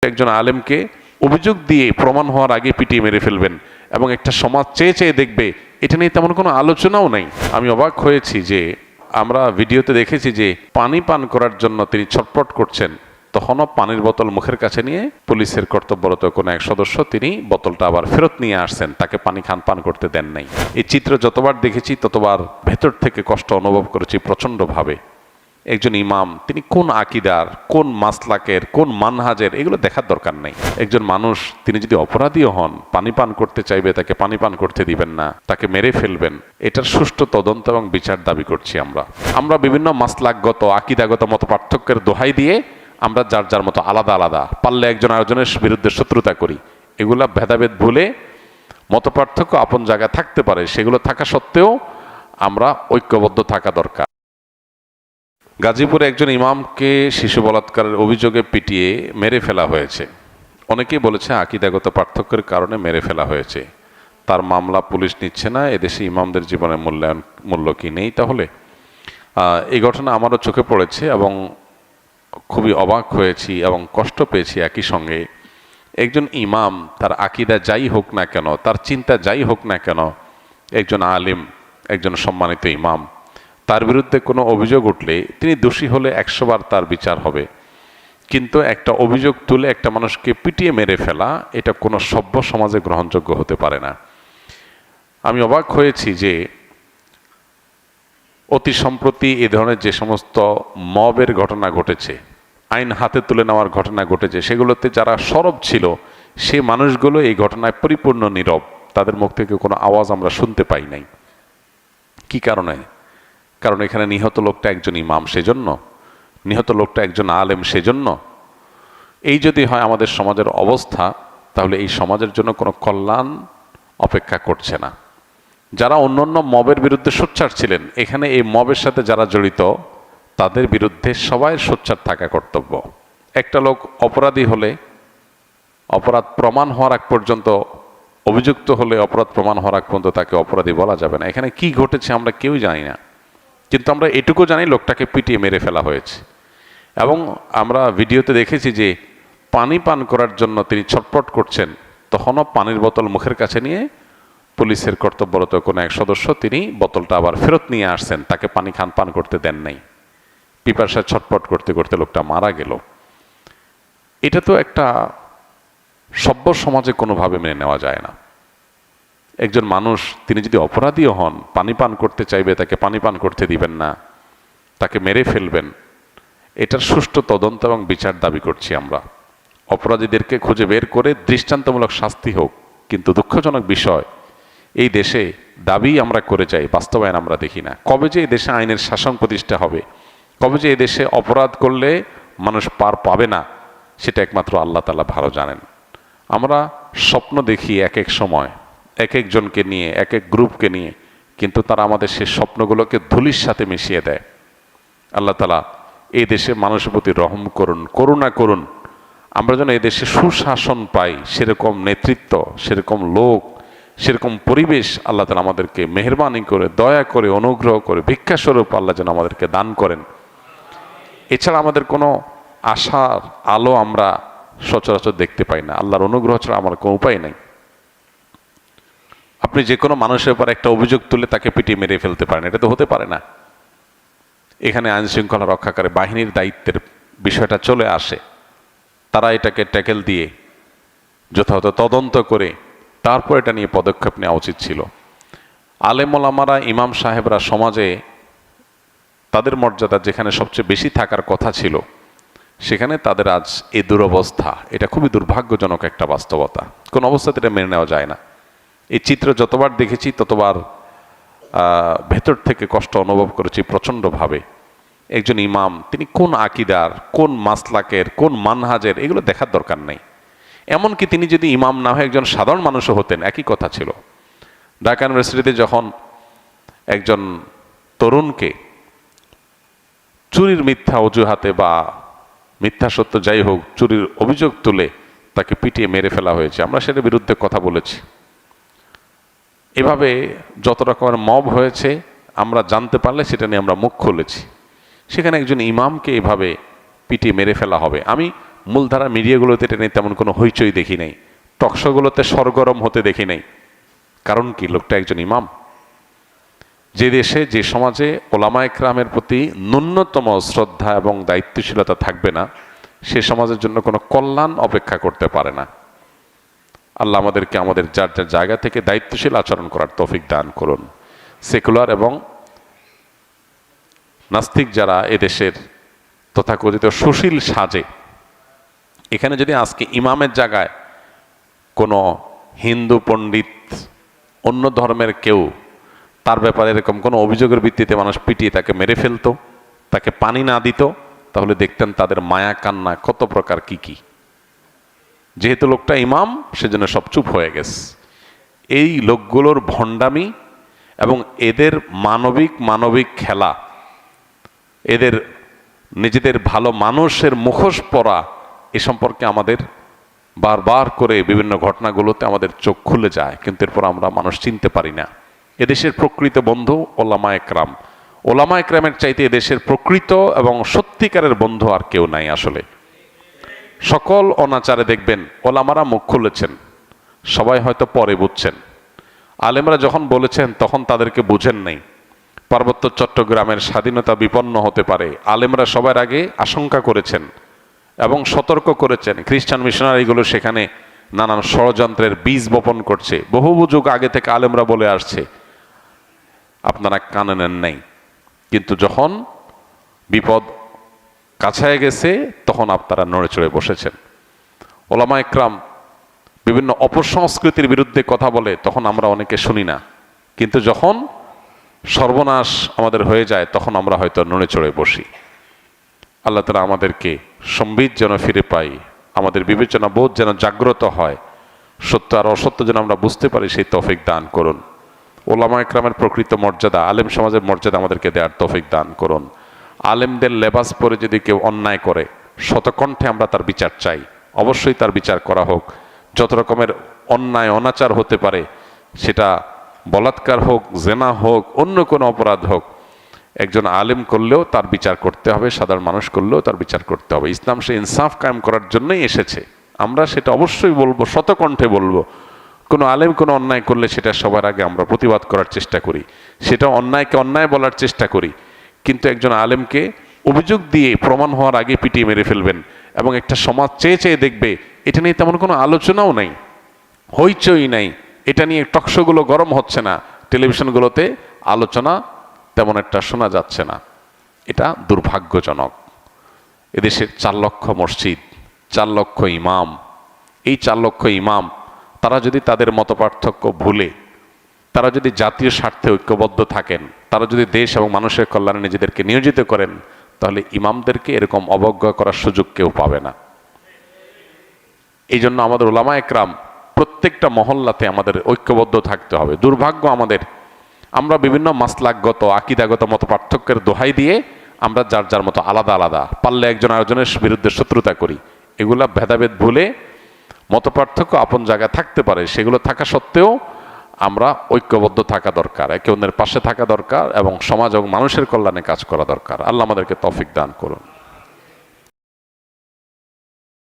একজন আলেমকে অভিযোগ দিয়ে প্রমাণ হওয়ার আগে পিটিয়ে মেরে ফেলবেন এবং একটা সমাজ চেয়ে চেয়ে দেখবে, এটা নিয়ে তেমন কোনো আলোচনাও নেই। আমি অবাক হয়েছি যে আমরা ভিডিওতে দেখেছি যে পানি পান করার জন্য তিনি ছটফট করছেন, তখনও পানির বোতল মুখের কাছে নিয়ে পুলিশের কর্তব্যরত কোনো এক সদস্য তিনি বোতলটা আবার ফেরত নিয়ে আসছেন, তাকে পানি পান করতে দেন নাই। এই চিত্র যতবার দেখেছি ততবার ভেতর থেকে কষ্ট অনুভব করেছি প্রচণ্ডভাবে। একজন ইমাম তিনি কোন আকিদার, কোন মাসলাকের, কোন মানহাজের, এগুলো দেখার দরকার নেই। একজন মানুষ তিনি যদি অপরাধীও হন, পানি পান করতে চাইবে, তাকে পানি পান করতে দিবেন না, তাকে মেরে ফেলবেন, এটার সুষ্ঠু তদন্ত এবং বিচার দাবি করছি আমরা বিভিন্ন মাসলাকগত আকিদাগত মত পার্থক্যের দোহাই দিয়ে আমরা যার যার মতো আলাদা আলাদা পারলে একজন আরেকজনের বিরুদ্ধে শত্রুতা করি। এগুলা ভেদাভেদ ভুলে মত পার্থক্য আপন জায়গায় থাকতে পারে, সেগুলো থাকা সত্ত্বেও আমরা ঐক্যবদ্ধ থাকা দরকার। গাজীপুরে একজন ইমামকে শিশু বলাৎকারের অভিযোগে পিটিয়ে মেরে ফেলা হয়েছে। অনেকেই বলেছে আকিদাগত পার্থক্যের কারণে মেরে ফেলা হয়েছে। তার মামলা পুলিশ নিচ্ছে না। এদেশে ইমামদের জীবনের মূল্য কি নেই তাহলে? এই ঘটনা আমারও চোখে পড়েছে এবং খুবই অবাক হয়েছি এবং কষ্ট পেয়েছি একই সঙ্গে। একজন ইমাম, তার আকিদা যাই হোক না কেন, তার চিন্তা যাই হোক না কেন, একজন আলিম, একজন সম্মানিত ইমাম, তার বিরুদ্ধে কোনো অভিযোগ উঠলে তিনি দোষী হলে 100 বার তার বিচার হবে, কিন্তু একটা অভিযোগ তুলে একটা মানুষকে পিটিয়ে মেরে ফেলা, এটা কোনো সভ্য সমাজে গ্রহণযোগ্য হতে পারে না। আমি অবাক হয়েছি যে অতি সম্প্রতি এ ধরনের যে সমস্ত মবের ঘটনা ঘটেছে, আইন হাতে তুলে নেওয়ার ঘটনা ঘটেছে, সেগুলোতে যারা সরব ছিল সে মানুষগুলো এই ঘটনায় পরিপূর্ণ নীরব। তাদের মুখ থেকে কোনো আওয়াজ আমরা শুনতে পাই নাই। কি কারণে? কারণ এখানে নিহত লোকটা একজন ইমাম, সেজন্য নিহত লোকটা একজন আলেম, সেজন্য। এই যদি হয় আমাদের সমাজের অবস্থা, তাহলে এই সমাজের জন্য কোনো কল্যাণ অপেক্ষা করছে না। যারা অন্যান্য মবের বিরুদ্ধে সোচ্চার ছিলেন, এখানে এই মবের সাথে যারা জড়িত তাদের বিরুদ্ধে সবাই সোচ্চার থাকা কর্তব্য। একটা লোক অপরাধী হলে, অপরাধ প্রমাণ হওয়ার আগ পর্যন্ত, অভিযুক্ত হলে অপরাধ প্রমাণ হওয়ার আগ পর্যন্ত তাকে অপরাধী বলা যাবে না। এখানে কি ঘটেছে আমরা কেউই জানি না, কিন্তু আমরা এটুকু জানি লোকটাকে পিটিয়ে মেরে ফেলা হয়েছে। এবং আমরা ভিডিওতে দেখেছি যে পানি পান করার জন্য তিনি ছটফট করছেন, তখনও পানির বোতল মুখের কাছে নিয়ে পুলিশের কর্তব্যরত কোনো এক সদস্য তিনি বোতলটা আবার ফেরত নিয়ে আসছেন, তাকে পানি পান করতে দেন নাই। পিপাসায় ছটফট করতে করতে লোকটা মারা গেল। এটা তো একটা সভ্য সমাজে কোনোভাবে মেনে নেওয়া যায় না। একজন মানুষ তিনি যদি অপরাধীও হন, পানি পান করতে চাইবে, তাকে পানি পান করতে দিবেন না, তাকে মেরে ফেলবেন, এটার সুষ্ঠু তদন্ত এবং বিচার দাবি করছি আমরা। অপরাধীদেরকে খুঁজে বের করে দৃষ্টান্তমূলক শাস্তি হোক। কিন্তু দুঃখজনক বিষয়, এই দেশে দাবি আমরা করে যাই, বাস্তবায়ন আমরা দেখি না। কবে যে এই দেশে আইনের শাসন প্রতিষ্ঠা হবে, কবে যে এই দেশে অপরাধ করলে মানুষ পার পাবে না, সেটা একমাত্র আল্লাহ তাআলা ভালো জানেন। আমরা স্বপ্ন দেখি এক এক সময়, এক একজনকে নিয়ে, এক এক গ্রুপকে নিয়ে, কিন্তু তারা আমাদের সেই স্বপ্নগুলোকে ধুলির সাথে মিশিয়ে দেয়। আল্লাহ তাআলা এই দেশে মানুষের প্রতি রহম করুন, করুণা করুন। আমরা যেন এই দেশে সুশাসন পাই, সেরকম নেতৃত্ব, সেরকম লোক, সেরকম পরিবেশ আল্লাহ তাআলা আমাদেরকে মেহেরবানি করে, দয়া করে, অনুগ্রহ করে, ভিক্ষাস্বরূপ আল্লাহ যেন আমাদেরকে দান করেন। এছাড়া আমাদের কোনো আশার আলো আমরা সচরাচর দেখতে পাই না। আল্লাহর অনুগ্রহ ছাড়া আমার কোনো উপায় নেই। আপনি যে কোনো মানুষের উপর একটা অভিযোগ তুলে তাকে পিটিয়ে মেরে ফেলতে পারেন, এটা তো হতে পারে না। এখানে আইন শৃঙ্খলা রক্ষাকারী বাহিনীর দায়িত্বের বিষয়টা চলে আসে। তারা এটাকে ট্যাকেল দিয়ে যথাযথ তদন্ত করে তারপর এটা নিয়ে পদক্ষেপ নেওয়া উচিত ছিল। আলেম ওলামারা, ইমাম সাহেবরা সমাজে তাদের মর্যাদা যেখানে সবচেয়ে বেশি থাকার কথা ছিল, সেখানে তাদের আজ এই দুরবস্থা। এটা খুবই দুর্ভাগ্যজনক একটা বাস্তবতা। কোন অবস্থাতে এটা মেনে নেওয়া যায় না। এই চিত্র যতবার দেখেছি ততবার ভেতর থেকে কষ্ট অনুভব করেছি প্রচণ্ডভাবে। একজন ইমাম তিনি কোন আকিদার, কোন মাসলাকের, কোন মানহাজের, এগুলো দেখার দরকার নেই। এমনকি তিনি যদি ইমাম না হয়ে একজন সাধারণ মানুষও হতেন, একই কথা ছিল। ঢাকা ইউনিভার্সিটিতে যখন একজন তরুণকে চুরির মিথ্যা অজুহাতে বা মিথ্যা সত্য যাই হোক, চুরির অভিযোগ তুলে তাকে পিটিয়ে মেরে ফেলা হয়েছে, আমরা সেটার বিরুদ্ধে কথা বলেছি। এভাবে যত রকমের মব হয়েছে আমরা জানতে পারলে সেটা নিয়ে আমরা মুখ খুলেছি। সেখানে একজন ইমামকে এভাবে পিটিয়ে মেরে ফেলা হবে। আমি মূলধারা মিডিয়াগুলোতে এটা নিয়ে তেমন কোনো হইচই দেখি নাই, টকশোগুলোতে সরগরম হতে দেখি নাই। কারণ কি? লোকটা একজন ইমাম। যে দেশে, যে সমাজে ওলামা একরামের প্রতি ন্যূনতম শ্রদ্ধা এবং দায়িত্বশীলতা থাকবে না, সে সমাজের জন্য কোনো কল্যাণ অপেক্ষা করতে পারে না। আল্লাহ আমাদেরকে আমাদের যার যার জায়গা থেকে দায়িত্বশীল আচরণ করার তৌফিক দান করুন। সেকুলার এবং নাস্তিক যারা এদেশের তথাকথিত সুশীল সাজে, এখানে যদি আজকে ইমামের জায়গায় কোনো হিন্দু পণ্ডিত, অন্য ধর্মের কেউ তার ব্যাপারে এরকম কোনো অভিযোগের ভিত্তিতে মানুষ পিটিয়ে তাকে মেরে ফেলতো, তাকে পানি না দিত, তাহলে দেখতেন তাদের মায়া কান্না কত প্রকার কি কি। যেহেতু লোকটা ইমাম, সেজন্য সব চুপ হয়ে গেছে। এই লোকগুলোর ভণ্ডামি এবং এদের মানবিক খেলা, এদের নিজেদের ভালো মানুষের মুখোশ পরা, এ সম্পর্কে আমাদের বারবার করে বিভিন্ন ঘটনাগুলোতে আমাদের চোখ খুলে যায়, কিন্তু এরপর আমরা মানুষ চিনতে পারি না। এদেশের প্রকৃত বন্ধু ওলামা একরাম। ওলামা একরামের চাইতে এদেশের প্রকৃত এবং সত্যিকারের বন্ধু আর কেউ নাই আসলে। সকল অনাচারে দেখবেন ওলামারা মুখ খুলেছেন, সবাই হয়তো পরে বুঝছেন। আলেমরা যখন বলেছেন তখন তাদেরকে বুঝেন নাই। পার্বত্য চট্টগ্রামের স্বাধীনতা বিপন্ন হতে পারে, আলেমরা সবার আগে আশঙ্কা করেছেন এবং সতর্ক করেছেন। খ্রিস্টান মিশনারিগুলো সেখানে নানান ষড়যন্ত্রের বীজ বপন করছে, বহু যুগ আগে থেকে আলেমরা বলে আসছে, আপনারা কানে নেন নাই। কিন্তু যখন বিপদ কাছায় গেছে তখন আপনারা নড়ে চড়ে বসেছেন। ওলামা একরাম বিভিন্ন অপসংস্কৃতির বিরুদ্ধে কথা বলে, তখন আমরা অনেকে শুনি না, কিন্তু যখন সর্বনাশ আমাদের হয়ে যায় তখন আমরা হয়তো নড়ে চড়ে বসি। আল্লাহ তাআলা আমাদেরকে সম্বিত যেন ফিরে পাই, আমাদের বিবেচনা বোধ যেন জাগ্রত হয়, সত্য আর অসত্য যেন আমরা বুঝতে পারি, সেই তৌফিক দান করুন। ওলামা একরামের প্রকৃত মর্যাদা, আলেম সমাজের মর্যাদা আমাদেরকে দেওয়ার তৌফিক দান করুন। আলেমদের লেবাস পরে যদি কেউ অন্যায় করে, শতকণ্ঠে আমরা তার বিচার চাই, অবশ্যই তার বিচার করা হোক। যত রকমের অন্যায় অনাচার হতে পারে, সেটা বলাৎকার হোক, জেনা হোক, অন্য কোনো অপরাধ হোক, একজন আলেম করলেও তার বিচার করতে হবে, সাধারণ মানুষ করলেও তার বিচার করতে হবে। ইসলাম সে ইনসাফ কায়েম করার জন্যই এসেছে, আমরা সেটা অবশ্যই বলবো, শতকণ্ঠে বলবো। কোনো আলেম কোনো অন্যায় করলে সেটা সবার আগে আমরা প্রতিবাদ করার চেষ্টা করি, সেটা অন্যায়কে অন্যায় বলার চেষ্টা করি। কিন্তু একজন আলেমকে অভিযোগ দিয়ে প্রমাণ হওয়ার আগে পিটিয়ে মেরে ফেলবেন এবং একটা সমাজ চেয়ে চেয়ে দেখবে, এটা নিয়ে তেমন কোনো আলোচনাও নাই, হইচই নাই, এটা নিয়ে টকশোগুলো গরম হচ্ছে না, টেলিভিশনগুলোতে আলোচনা তেমন একটা শোনা যাচ্ছে না। এটা দুর্ভাগ্যজনক। এদেশের 4 লক্ষ মসজিদ, 4 লক্ষ ইমাম, এই 4 লক্ষ ইমাম তারা যদি তাদের মতপার্থক্য ভুলে, তারা যদি জাতীয় স্বার্থে ঐক্যবদ্ধ থাকেন, তারা যদি দেশ এবং মানুষের কল্যাণে নিজেদেরকে নিয়োজিত করেন, তাহলে ইমামদেরকে এরকম অবজ্ঞা করার সুযোগ কেউ পাবে না। এই জন্য আমাদের ওলামা একরাম প্রত্যেকটা মহল্লাতে আমাদের ঐক্যবদ্ধ থাকতে হবে। দুর্ভাগ্য আমাদের, আমরা বিভিন্ন মাসলাকগত আকীদাগত মত পার্থক্যের দোহাই দিয়ে আমরা যার যার মতো আলাদা আলাদা, পারলে একজন আরেকজনের বিরুদ্ধে শত্রুতা করি। এগুলা ভেদাভেদ ভুলে, মত পার্থক্য আপন জায়গায় থাকতে পারে, সেগুলো থাকা সত্ত্বেও আমরা ঐক্যবদ্ধ থাকা দরকার, একে অন্যের পাশে থাকা দরকার এবং সমাজ এবং মানুষের কল্যাণে কাজ করা দরকার। আল্লাহ আমাদেরকে তৌফিক দান করুন।